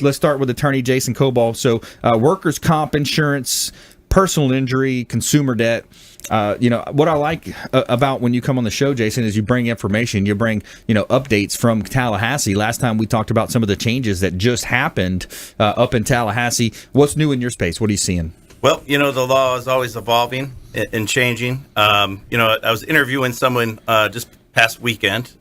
let's start with Attorney Jason Kobal. So workers' comp insurance, personal injury, consumer debt. What I like about when you come on the show, Jason, is you bring information. You bring, updates from Tallahassee. Last time we talked about some of the changes that just happened up in Tallahassee. What's new in your space? What are you seeing? Well, the law is always evolving and changing. I was interviewing someone just past weekend.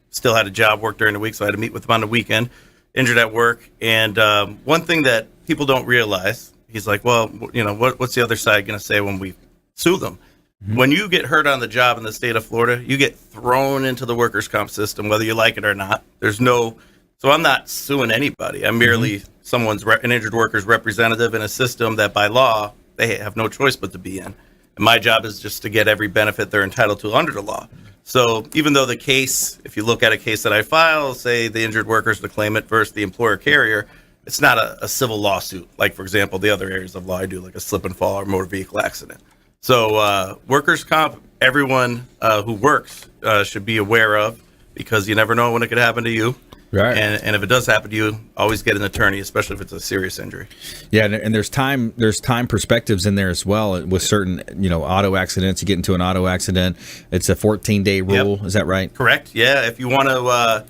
Still had a job, work during the week, so I had to meet with him on the weekend, injured at work. And one thing that people don't realize, he's like, well, what's the other side going to say when we sue them? Mm-hmm. When you get hurt on the job in the state of Florida, you get thrown into the workers' comp system, whether you like it or not. So I'm not suing anybody. I'm merely an injured worker's representative in a system that by law, they have no choice but to be in. And my job is just to get every benefit they're entitled to under the law. So even though the case, if you look at a case that I file, say the injured worker's the claimant versus the employer carrier, it's not a civil lawsuit. Like, for example, the other areas of law I do, like a slip and fall or motor vehicle accident. So workers' comp, everyone who works should be aware of, because you never know when it could happen to you. Right. And if it does happen to you, always get an attorney, especially if it's a serious injury. Yeah, and there's time perspectives in there as well with certain, auto accidents. You get into an auto accident, it's a 14-day rule. Yep. Is that right? Correct. Yeah, if you want to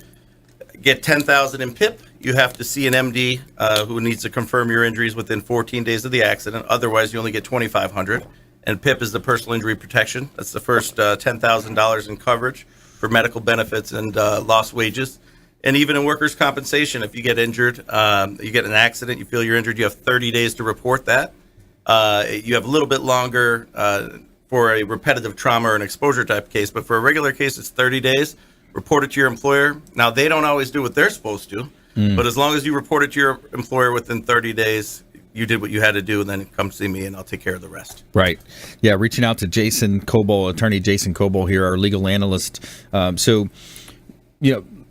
get $10,000 in PIP, you have to see an MD who needs to confirm your injuries within 14 days of the accident. Otherwise, you only get $2,500. And PIP is the personal injury protection. That's the first $10,000 in coverage for medical benefits and lost wages. And even in workers' compensation, if you get injured, you get an accident, you feel you're injured, you have 30 days to report that. You have a little bit longer for a repetitive trauma or an exposure type case, but for a regular case, it's 30 days. Report it to your employer. Now, they don't always do what they're supposed to, but as long as you report it to your employer within 30 days, you did what you had to do, and then come see me, and I'll take care of the rest. Right. Yeah, reaching out to Jason Kobal, Attorney Jason Kobal here, our legal analyst.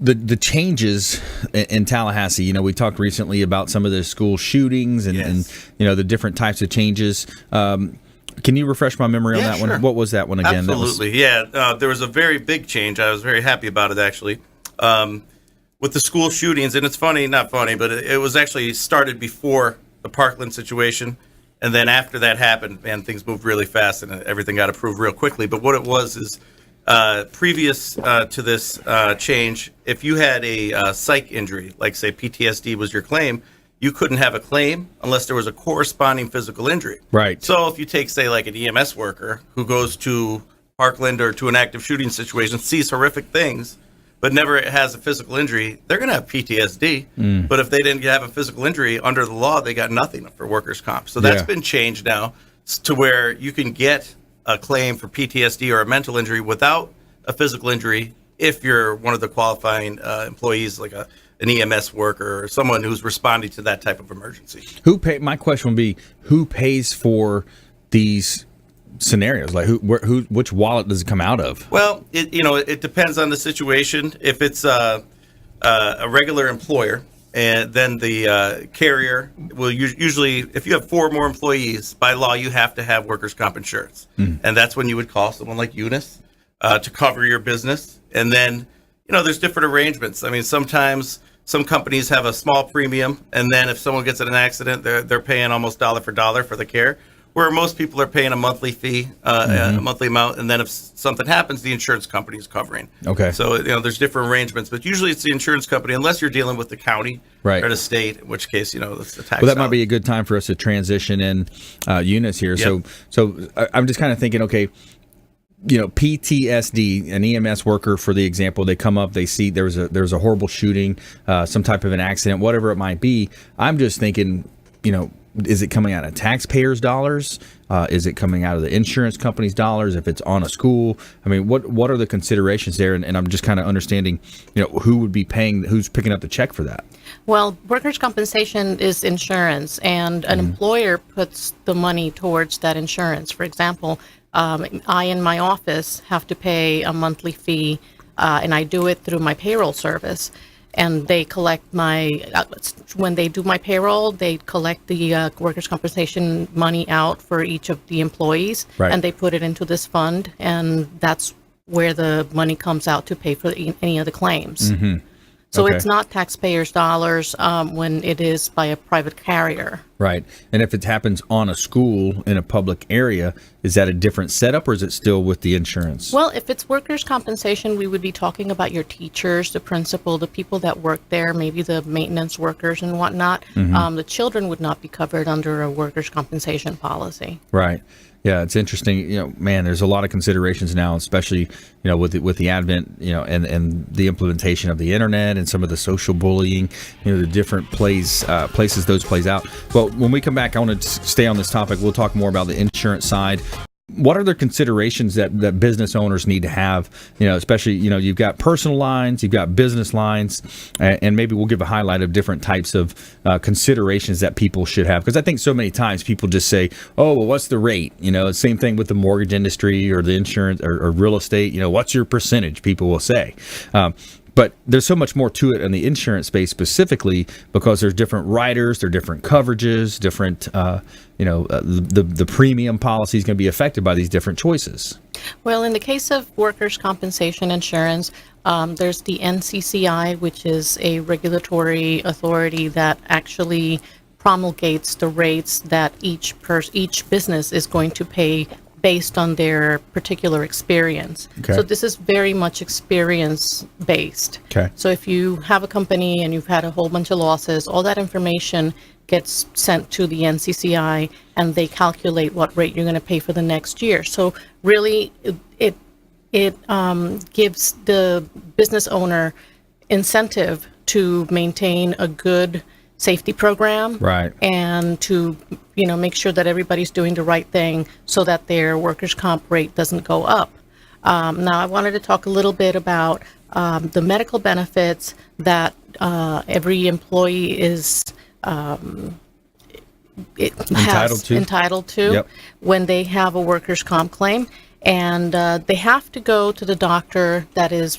The changes in Tallahassee, we talked recently about some of the school shootings and the different types of changes. Can you refresh my memory on that one? What was that one again? Absolutely. There was a very big change. I was very happy about it, actually. With the school shootings, and it's not funny, but it was actually started before the Parkland situation. And then after that happened, things moved really fast and everything got approved real quickly. But what it was is, previous to this change, if you had a psych injury, like say PTSD was your claim, you couldn't have a claim unless there was a corresponding physical injury. Right. So if you take, say, like an EMS worker who goes to Parkland or to an active shooting situation, sees horrific things, but never has a physical injury, they're going to have PTSD. But if they didn't have a physical injury, under the law, they got nothing for workers' comp. So that's been changed now to where you can get a claim for PTSD or a mental injury without a physical injury if you're one of the qualifying employees, like an EMS worker or someone who's responding to that type of emergency. My question would be, who pays for these scenarios? Like which wallet does it come out of? Well, it depends on the situation. If it's a regular employer, and then the carrier will usually, if you have 4 more employees, by law, you have to have workers' comp insurance. And that's when you would call someone like Eunice to cover your business. And then, there's different arrangements. I mean, sometimes some companies have a small premium, and then if someone gets in an accident, they're paying almost dollar for dollar for the care, where most people are paying a monthly fee, a monthly amount, and then if something happens, the insurance company is covering. Okay. So, there's different arrangements, but usually it's the insurance company, unless you're dealing with the county or the state, in which case, it's the tax. Well, that might be a good time for us to transition in Eunice here. Yep. So I'm just kind of thinking, okay, PTSD, an EMS worker, for the example, they come up, they see there's a horrible shooting, some type of an accident, whatever it might be. I'm just thinking, is it coming out of taxpayers' dollars? Is it coming out of the insurance company's dollars? If it's on a school, I mean, what are the considerations there? And I'm just kind of understanding, who would be paying, who's picking up the check for that? Well, workers' compensation is insurance, and an employer puts the money towards that insurance. For example, I in my office have to pay a monthly fee, and I do it through my payroll service. And they collect when they do my payroll, they collect the workers' compensation money out for each of the employees, and they put it into this fund, and that's where the money comes out to pay for any of the claims. So Okay. it's not taxpayers' dollars when it is by a private carrier. Right. And if it happens on a school in a public area, is that a different setup, or is it still with the insurance? Well, if it's workers' compensation, we would be talking about your teachers, the principal, the people that work there, maybe the maintenance workers and whatnot. The children would not be covered under a workers' compensation policy. Right. Yeah, it's interesting. Man, there's a lot of considerations now, especially with the advent, and the implementation of the internet and some of the social bullying, the different places those plays out. Well, when we come back, I want to stay on this topic. We'll talk more about the insurance side. What are the considerations that business owners need to have? Especially, you've got personal lines, you've got business lines, and maybe we'll give a highlight of different types of considerations that people should have. Because I think so many times people just say, oh, well, what's the rate? Same thing with the mortgage industry or the insurance or real estate. What's your percentage? People will say. But there's so much more to it in the insurance space specifically because there's different riders, there are different coverages, different, the premium policy is going to be affected by these different choices. Well, in the case of workers' compensation insurance, there's the NCCI, which is a regulatory authority that actually promulgates the rates that each business is going to pay based on their particular experience. Okay. So this is very much experience-based. Okay. So if you have a company and you've had a whole bunch of losses, all that information gets sent to the NCCI, and they calculate what rate you're going to pay for the next year. So really, it gives the business owner incentive to maintain a good safety program, Right. and to make sure that everybody's doing the right thing so that their workers' comp rate doesn't go up. Now, I wanted to talk a little bit about the medical benefits that every employee is entitled to Yep. when they have a workers' comp claim. And they have to go to the doctor that is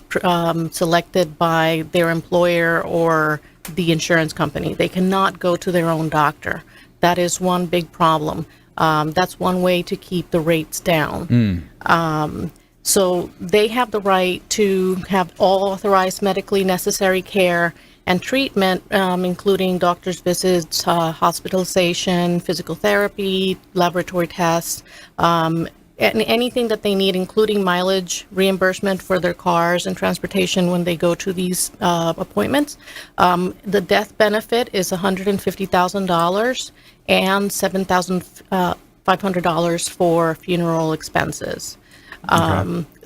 selected by their employer or the insurance company. They cannot go to their own doctor. That is one big problem. That's one way to keep the rates down. So they have the right to have all authorized medically necessary care and treatment, including doctor's visits, hospitalization, physical therapy, laboratory tests, and anything that they need, including mileage reimbursement for their cars and transportation when they go to these appointments. The death benefit is $150,000 and $7,500 for funeral expenses.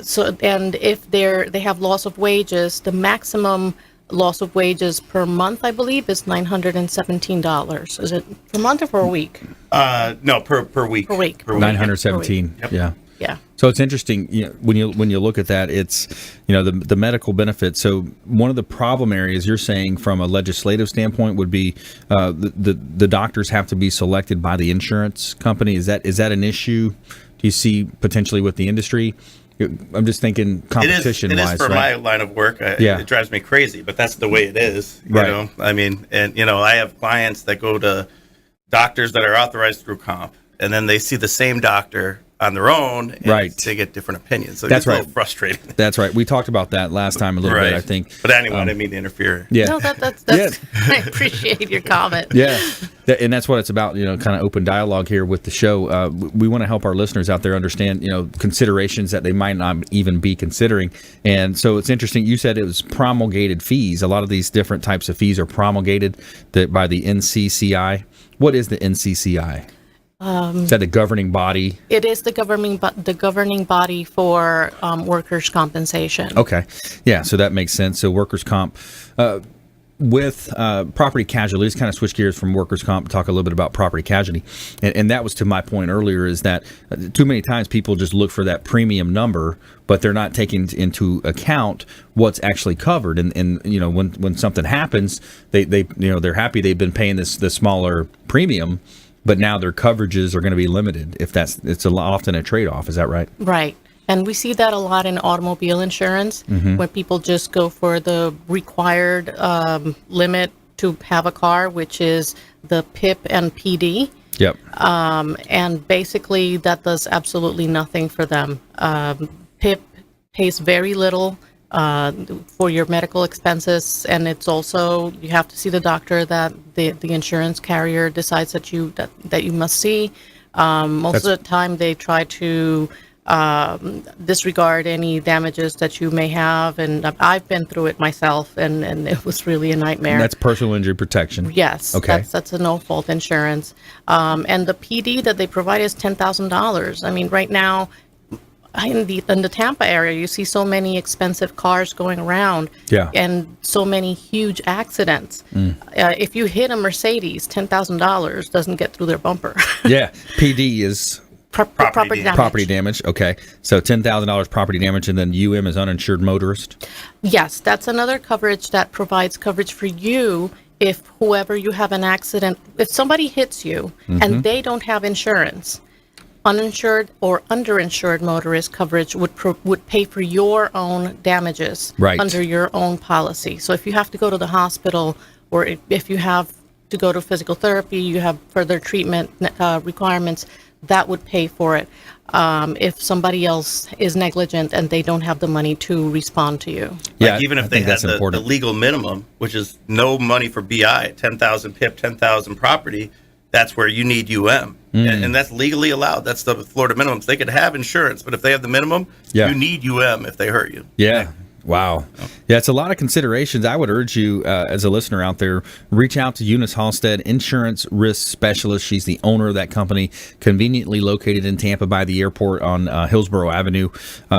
So, and if they have loss of wages, the maximum loss of wages per month, I believe, is $917. Is it per month or per week? No, per week. Per week. 917. Yep. Yeah. Yeah. So it's interesting, when you look at that, it's the medical benefits. So one of the problem areas you're saying from a legislative standpoint would be the doctors have to be selected by the insurance company. Is that an issue? Do you see potentially with the industry? I'm just thinking competition It is wise. for right? my line of work. Yeah. It drives me crazy, but that's the way it is. Right. I mean, and I have clients that go to doctors that are authorized through comp, and then they see the same doctor on their own, and Right. they get different opinions. So That's it's a right. little frustrating. That's right. We talked about that last time a little bit, I think. But anyway, I didn't mean to interfere. Yeah. No, that's Yeah. I appreciate your comment. Yeah, and that's what it's about, kind of open dialogue here with the show. We want to help our listeners out there understand, considerations that they might not even be considering. And so it's interesting. You said it was promulgated fees. A lot of these different types of fees are promulgated by the NCCI. What is the NCCI? Is that the governing body? It is the governing body for workers' compensation. Okay. Yeah, so that makes sense. So workers' comp. With property casualty, let's kind of switch gears from workers' comp and talk a little bit about property casualty. And that was to my point earlier, is that too many times people just look for that premium number, but they're not taking into account what's actually covered. And when something happens, they're happy they've been paying this smaller premium, but now their coverages are going to be limited. It's often a trade-off. Is that right? Right. And we see that a lot in automobile insurance, when people just go for the required limit to have a car, which is the PIP and PD. Yep. And basically that does absolutely nothing for them. PIP pays very little for your medical expenses, and it's also you have to see the doctor that the insurance carrier decides that you must see. Most of the time, they try to disregard any damages that you may have, and I've been through it myself, and it was really a nightmare. And that's personal injury protection. Yes, Okay. That's a no-fault insurance, and the PD that they provide is $10,000. I mean, right now, in the Tampa area, you see so many expensive cars going around, Yeah. and so many huge accidents. If you hit a Mercedes, $10,000 doesn't get through their bumper. Yeah. PD is Property damage. property damage. Okay. So $10,000 property damage, and then UM is uninsured motorist. Yes, that's another coverage that provides coverage for you if whoever you have an accident, if somebody hits you and they don't have insurance. Uninsured or underinsured motorist coverage would pay for your own damages Right. under your own policy. So if you have to go to the hospital, or if you have to go to physical therapy, you have further treatment requirements, that would pay for it. If somebody else is negligent and they don't have the money to respond to you. Yeah. Like even I if they think had that's the important. legal minimum, which is no money for BI, 10,000 PIP, 10,000 property, that's where you need UM. And that's legally allowed. That's the Florida minimums. They could have insurance, but if they have the minimum, Yeah. you need UM if they hurt you. Yeah. Wow. Yeah, it's a lot of considerations. I would urge you, as a listener out there, reach out to Eunice Halstead, insurance risk specialist. She's the owner of that company, conveniently located in Tampa by the airport on Hillsborough Avenue.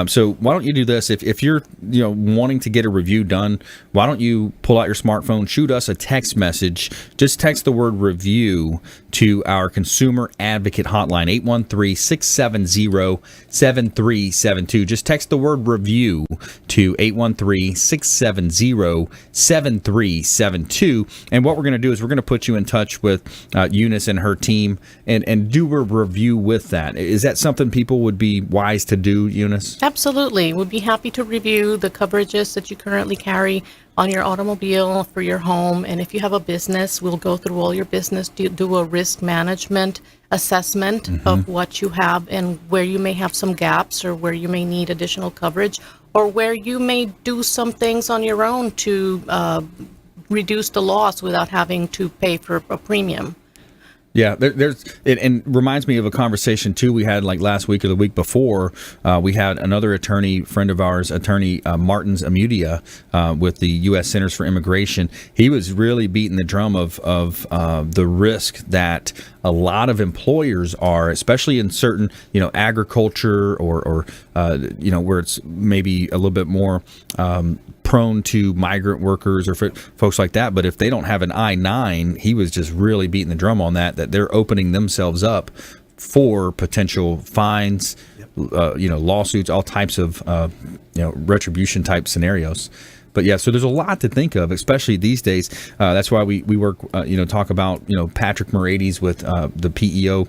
So why don't you do this? If you're wanting to get a review done, why don't you pull out your smartphone, shoot us a text message. Just text the word review to our consumer advocate hotline, 813-670-7372. Just text the word review to 813-670-7372. And what we're going to do is we're going to put you in touch with Eunice and her team and do a review with that. Is that something people would be wise to do, Eunice? Absolutely. We'd be happy to review the coverages that you currently carry on your automobile, for your home. And if you have a business, we'll go through all your business, do a risk management assessment of what you have and where you may have some gaps or where you may need additional coverage or where you may do some things on your own to reduce the loss without having to pay for a premium. Yeah, there's and reminds me of a conversation too we had like last week or the week before. We had another attorney friend of ours, attorney Martins Amudia, with the U.S. Centers for Immigration. He was really beating the drum of the risk that a lot of employers are, especially in certain agriculture or where it's maybe a little bit more prone to migrant workers or folks like that. But if they don't have an I-9, he was just really beating the drum on that they're opening themselves up for potential fines, lawsuits, all types of, retribution type scenarios. But yeah, so there's a lot to think of, especially these days. That's why we work, talk about, Patrick Morades with the PEO,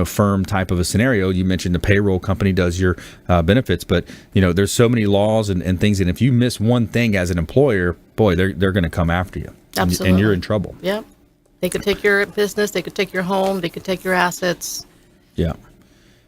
firm type of a scenario. You mentioned the payroll company does your benefits, but there's so many laws and things, and if you miss one thing as an employer, boy, they're going to come after you. Absolutely. And you're in trouble. Yeah. They could take your business, they could take your home, they could take your assets. Yeah.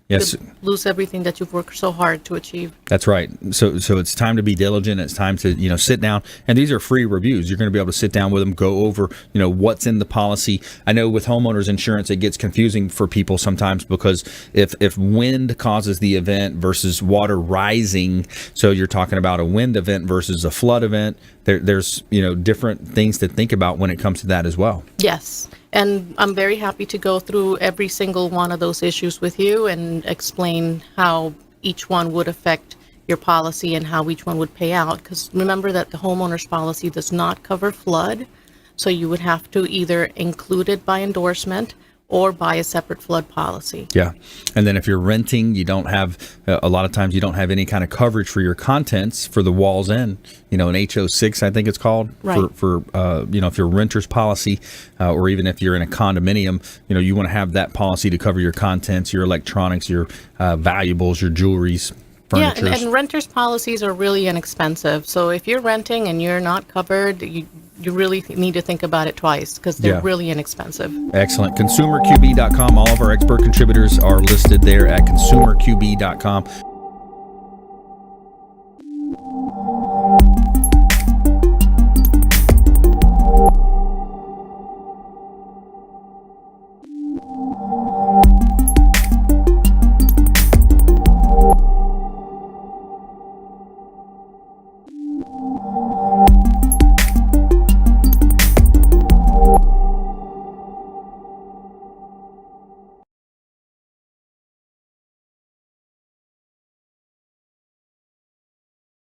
Yes. Could lose everything that you've worked so hard to achieve. That's right. So it's time to be diligent. It's time to sit down. And these are free reviews. You're going to be able to sit down with them, go over what's in the policy. I know with homeowners insurance, it gets confusing for people sometimes because if wind causes the event versus water rising, so you're talking about a wind event versus a flood event. There's different things to think about when it comes to that as well. Yes. And I'm very happy to go through every single one of those issues with you and explain how each one would affect your policy and how each one would pay out. Because remember that the homeowner's policy does not cover flood. So you would have to either include it by endorsement or buy a separate flood policy. Yeah. And then if you're renting, you don't have, a lot of times you don't have any kind of coverage for your contents for the walls in, an HO6, I think it's called, right. for if you're a renter's policy, or even if you're in a condominium, you want to have that policy to cover your contents, your electronics, your valuables, your jewelries. Yeah, and renters' policies are really inexpensive. So if you're renting and you're not covered, you really need to think about it twice because they're really inexpensive. Excellent. ConsumerQB.com. All of our expert contributors are listed there at ConsumerQB.com.